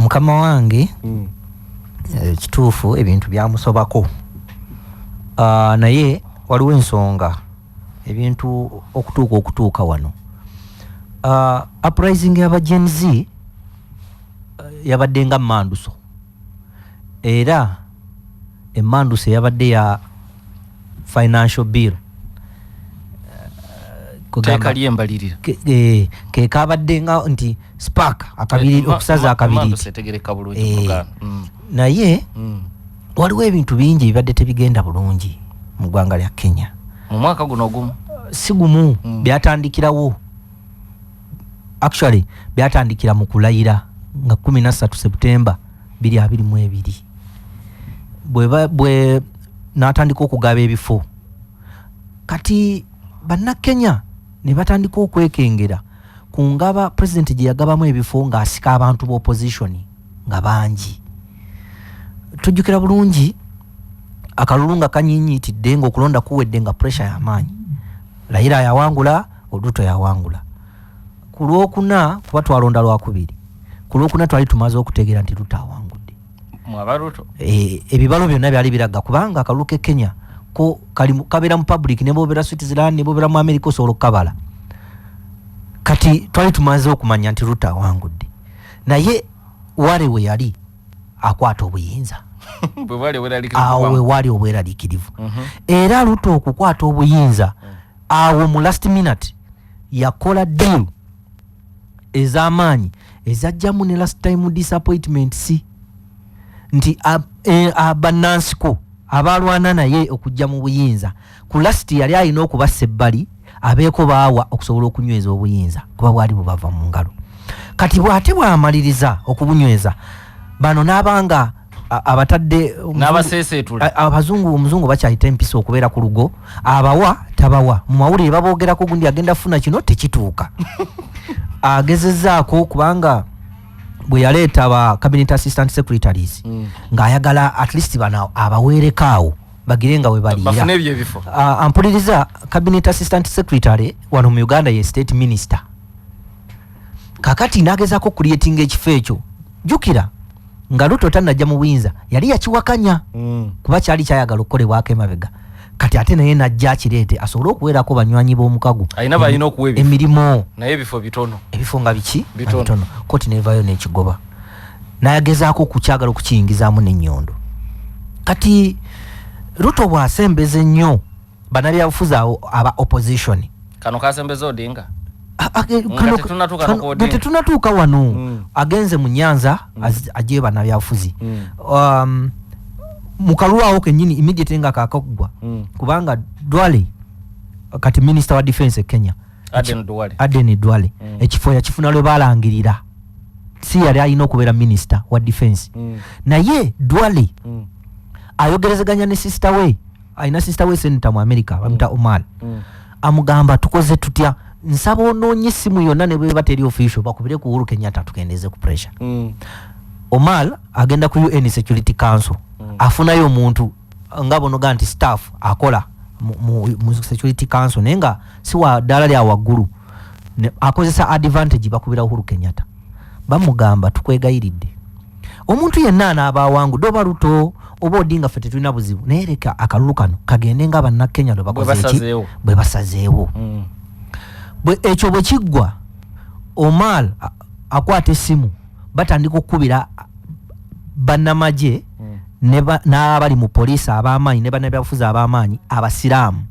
mukama wange kituufu ebintu byamusobako naye waliwo ensonga ebintu okutuuka wano. Uprising y'aba Gen Z yabadde nga manduso era emanduso yabadde ya financial bill teka lyembalirira ke kabadde nga nti spark akabiri okusaza akabiri naye waliwo ebintu bingi bibadde tebigenda bulungi mu ggwanga lya Kenya mu mwaka guno gumu si gumu byatandikirawo actually byatandikira mu kulayira nga 13 September 2022 bwe natandika okugaba ebifo kati banna Kenya ne batandika okwekengera ku ngaba president gye yagabamu ebifo nga asika abantu bo opposition nga bangi. Tujjukira bulungi akalulu nga kanyinyitidde nga okulonda kuwedde nga pressure y'amaanyi. Raila yawangula, Oduto yawangula. Ku Lwokuna kuba twalonda Lwakubiri. Ku Lwokuna twali tumaze okutegeera nti Ruto awangudde. Mwabaruto ebibalo byonna byali biraga kubanga akalulu ke Kenya ko kabera mu public ne bobera Switzerland ne bobera mu America osolo kabala. Kati twali tumaze okumanya nti Ruto awangudde. Naye wale we yali akwata obuyinza. Awe wali obweraliikirivu. Era Ruto okukwata obuyinza awo mu last minute yakola deal ez'amaanyi ezajjamu ne last time disappointment si nti abanansiko abalwana naye okujja mu buyinza ku last yali alina okubassa ebbali abeeko baawa okusobola okunyweza obuyinza kuba bwali bubava mu ngalo. Kati bw'ate bw'amaliriza okubunyweza bano n'abanga abatadde n'abaseeseetula abazungu omuzungu bakyayita empisa okubeera ku lugo abawa tabawa mu mawulire baboogerako gundi agenda funa kino tekituuka. Agezezzaako kubanga bwe yaleeta aba cabinet assistant secretaries ng'ayagala at least bano abaweerekaawo bagire nga we baliira bafune ebyebifo. Ampuliriza cabinet assistant secretary wano mu Uganda ye state minister kakati n'agezaako creating ekifo ekyo jjukira nga Ruto tannajja mu buyinza yali yakiwakanya kuba kyali kyayagala okukolebwako emabega kati ate naye najja akireete asobole okuweerako banywanyi b'omukago ayina balina okuwa emirimu naye ebifo bitono ebifo nga biki bitono koti nevayo n'ekigoba nayagezaako kukyagala okukiyingizaamu n'ennyondo. Kati Ruto bw'asembeza ennyo bannabyabufuzi aba opposition kano kasembeza Odinga tetunatuuka wano agenze mu Nyanza ajje bannabyabufuzi mukalwawo kennyini immediate nga kakagwa kubanga Dwale kati minister wa defense e Kenya Aden Dwale ekifo yakifuna lwe balangirira si yali alina okubeera minister wa defense naye Dwale ayogerezeganya ne sister we ayina sister we senator mu America bamita Omar amugamba tukoze tutya nsaba onoonye essimu yonna ne bwe bateri official bakubire ku Uhuru Kenyatta tukendeze ku pressure. Omar agenda ku UN Security Council afunayo omuntu nga bono ganti staff akola mu Security Council nenga si wa ddala lya waggulu akozesa advantage bakubira Uhuru Kenyatta bamugamba tukwegayiridde omuntu yenna anaabawangudde oba Ruto oba Odinga ffe tetulina buzibu naye leka akalulu kano kagende nga bannakenya lwe bakoze eki bwe basazeewo. Ekyo bwe kiggwa Omar akwata essimu batandika okukubira bannamagye n'abali mu poliisi ab'amaanyi ne bannabyabufuzi ab'amaanyi abasiraamu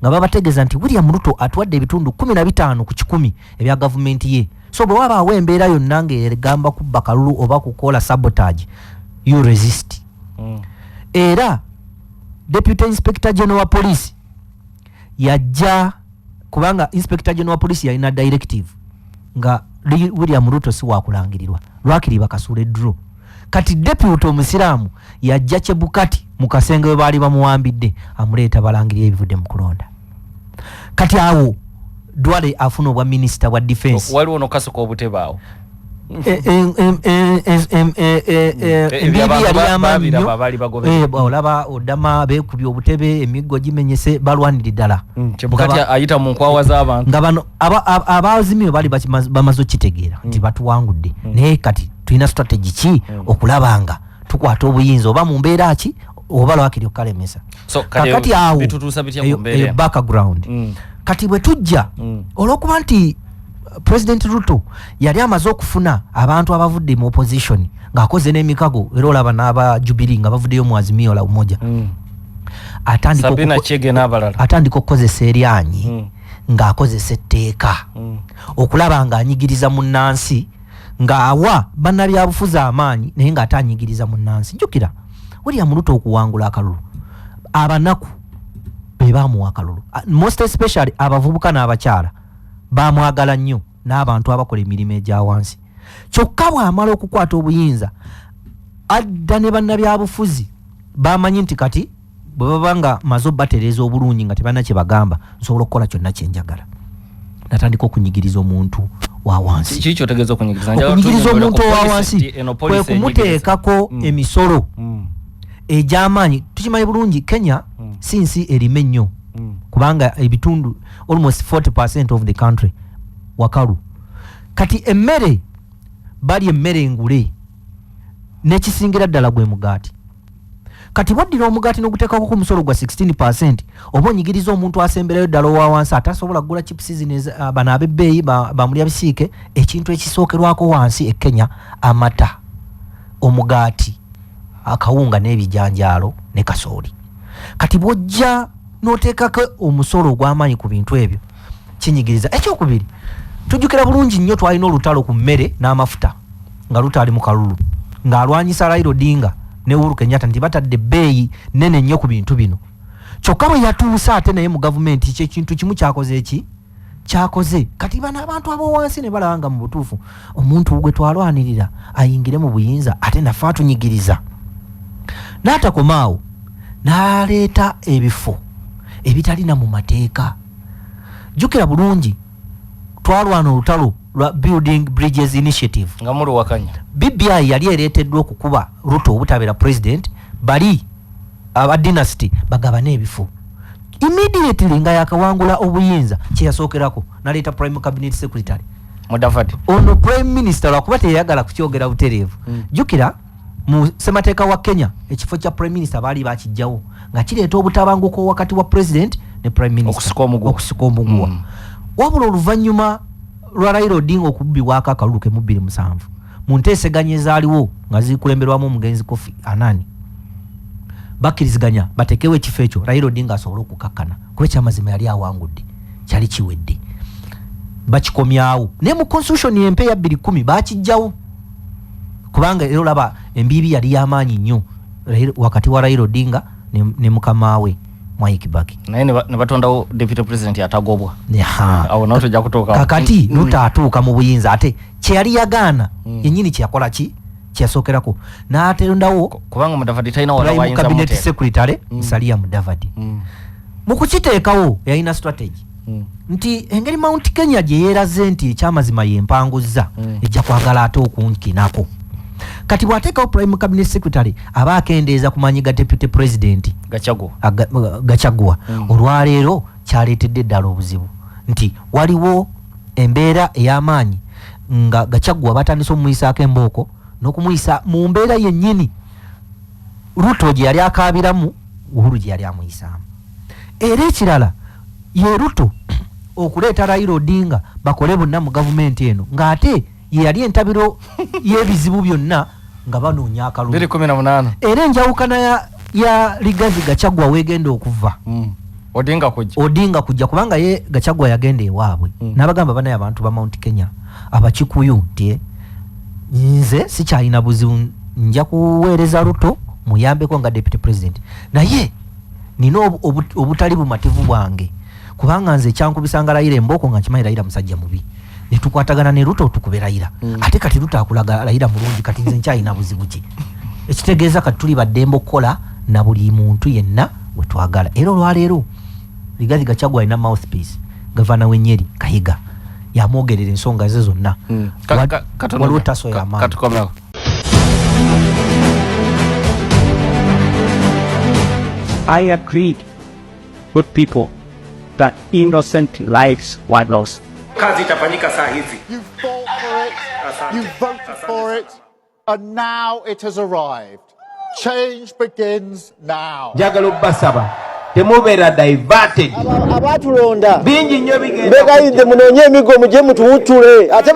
nga babategeeza nti William Ruto atuwadde ebitundu 15 ku 100 ebya gavumenti ye so bwe wabaawo embeera yonna ng'egamba kubba kalulu oba kukola sabotage you resist. Era Deputy Inspector General wa Police yajja kubanga Inspector General wa Police yalina directive nga William Ruto si wakulangirirwa lwakiri bakasule draw kati deputy omusiraamu yajja Chebukati mu kasenge we baali bamuwambidde amuleeta balangirira ebivudde mu kulonda. Kati awo Dwale afuna obwa minister wa defense waliwo no kasoko obutebaawo olaba odama beekubye obutebe emiggo gimenyese balwanira ddala Chebukati ayita mu nkwawa z'abantu nga bano abazimio bali bamaze okitegeera nti batuwangudde naye kati tulina strategy ki okulabanga tukwata obuyinza oba mu mbeera ki oba lwakiri okalemesa kakati awo background kati bwe tujja olwokuba nti President Ruto yali amaze okufuna abantu abavudde mu opposition ng'akoze n'emikago era olaba n'aba Jubilee nga bavuddeyo mu Azimio la Umoja atandika okukozesa eryanyi ng'akozesa etteeka okulaba ng'anyigiriza munnansi ng'awa bannabyabufuzi amaanyi naye ng'ate anyigiriza munnansi. Jjukira William Ruto okuwangula akalulu abanaku be baamuwa akalulu, most especially abavubuka n'abakyala baamwagala nnyo n'abantu abakola emirimu egya wansi. Kyokka bw'amala okukwata obuyinza adda ne bannabyabufuzi bamanyi nti kati bwe baba nga maze obbatereeza obulungi nga tebalina kye bagamba nsobola okukola kyonna kye njagala. Natandika okunyigiriza omuntu wa wansi. Kiki kyotegeeza okunyigiriza? Okunyigiriza omuntu wa wansi kwe kumuteekako emisolo egy'amaanyi. Tukimanyi bulungi Kenya si nsi erime nnyo kubanga ebitundu almost 40% of the country wakalu. Kati emmere bali emmere engule n'ekisingira ddala gwe mugaati. Kati waddira omugaati n'oguteekako ku musolo gwa 16% oba onyigiriza omuntu asemberayo ddala owa wansi atasobola kugula chips bano ab'ebbeeyi bamulya bisiike. Ekintu ekisookerwako wansi e Kenya amata, omugaati, akawunga n'ebijanjaalo ne kasooli. Kati bw'ojja n'oteekako omusolo ogw'amaanyi ku bintu ebyo kinyigiriza. Ekyokubiri tujjukira bulungi nnyo twalina olutalo ku mmere n'amafuta nga lutali mu kalulu ng'alwanyisa Raila Odinga ne Uhuru Kenyatta nti batadde ebbeeyi nene nnyo ku bintu bino. Kyokka bwe yatuusa ate naye mu gavumenti ekintu kimu kyakoze kati bano abantu ab'owansi ne balaba mu butuufu omuntu gwe twalwanirira ayingire mu buyinza ate naffe atunyigiriza. N'atakomaawo n'aleeta ebifo ebitalina mu mateeka. Jjukira bulungi twalwana olutalo lwa Building Bridges Initiative nga muri wakanya. BBI yali ereeteddwa okukuba Ruto obutabeera president bali aba dynasty bagabana ebifo. Immediately nga yakawangula obuyinza kye yasookerako naleeta prime cabinet secretary Mudavadi ono prime minister lwakuba teyayagala kukyogera butereevu. Jjukira mu ssemateeka wa Kenya ekifo kya prime minister baali bakijjawo nga kireeta obutabanguko wakati wa president ne prime minister okusika omuguwa. Wabula oluvannyuma lwa Raila Odinga okubbibwako akalulu ke mu 2007 mu nteeseganya ezaaliwo nga zikulemberwamu omugenzi Kofi Annan bakkiriziganya batekewo ekifo ekyo Raila Odinga asobole okukakkana kuba ekyamazima yali awangudde kyali kiwedde. Bakikomyawo naye mu constitution empe ya 2010 bakijjawo kubanga era olaba embiibi yali y'amaanyi nnyo wakati wa Raila Odinga ne mukama we Mwai Kibaki. Naye ne batondawo deputy president atagobwa. Awo nawo tojja kutuuka. Kakati Ruto atuuka mu buyinza ate kye yali yagaana yennyini kye yakola ki kyasookerako n'atondawo kubanga Mudavadi talina wala wayinza cabinet secretary Musalia Mudavadi. Mu kukiteekawo yalina strategy nti engeri Mount Kenya gye yeeraze nti ekyamazima yempanguzza ejja kwagala ate okunkinako. Kati bw'ateekawo prime cabinet secretary aba akendeeza kumanyiga deputy president Gachagua. Olwaleero kyaleetedde ddala obuzibu nti waliwo embeera ey'amaanyi nga Gachagua batandise omumuyisaako embooko n'okumuyisa mu mbeera yennyini Ruto gye yali akaabiramu Uhuru gye yali amuyisaamu. Era ekirala ye Ruto okuleeta Raila Odinga bakole bonna mu gavumenti eno ng'ate ye yali entabiro y'ebizibu byonna nga banoonya akalulu 2018. Era enjawukana ya Rigathi Gachagua weegenda okuva Odinga kujja kubanga ye Gachagua yagenda ewaabwe n'abagamba banaye abantu ba Mount Kenya abakikuyu nti nze sikyalina buzibu nja kuweereza Ruto muyambeko nga deputy president naye nina obutali bumativu bwange kubanga nze kyankubisanga Raila embooko nga nkimanyi Raila musajja mubi ne tukwatagana ne Ruto tukube Raila ate kati Ruto akulaga Raila mulungi kati nze nkyalina buzibu ki ekitegeeza kati tuli baddembe okukola na buli muntu yenna we twagala. Era olwaleero Rigathi Gachagua alina mouthpiece gavana w'Enyeri Kahiga yamwogerera ensonga ze zonna waliwo taso y'amaanyi. I agreed with people that innocent lives were lost. Kazi itafanyika saa hizi. You fought for it. You voted for it. And now it has arrived. Change begins now. Njagala obbasaba temubeera diverted abatulonda bingi nnyo bigenda mbegayidde munoonye emigo mugye mutuwuttule ate